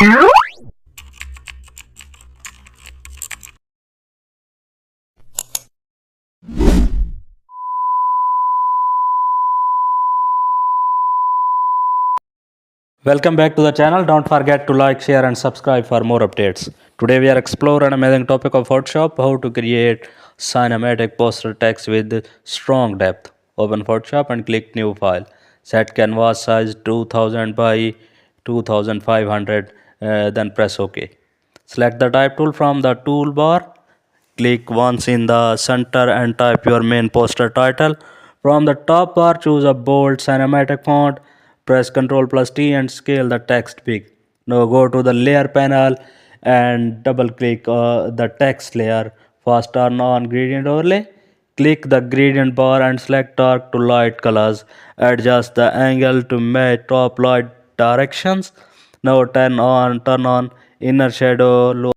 Welcome back to the channel. Don't forget to like, share and subscribe for more updates. Today we are exploring an amazing topic of Photoshop, how to create cinematic poster text with strong depth. Open Photoshop and click new file. Set canvas size 2000 by 2500, then press OK. Select the type tool from the toolbar. Click once in the center and type your main poster title. From the top bar, choose a bold cinematic font. Press Ctrl plus T and scale the text big. Now go to the layer panel and double click the text layer. First turn on gradient overlay. Click the gradient bar and select dark to light colors. Adjust the angle to match top light directions. Now turn on inner shadow,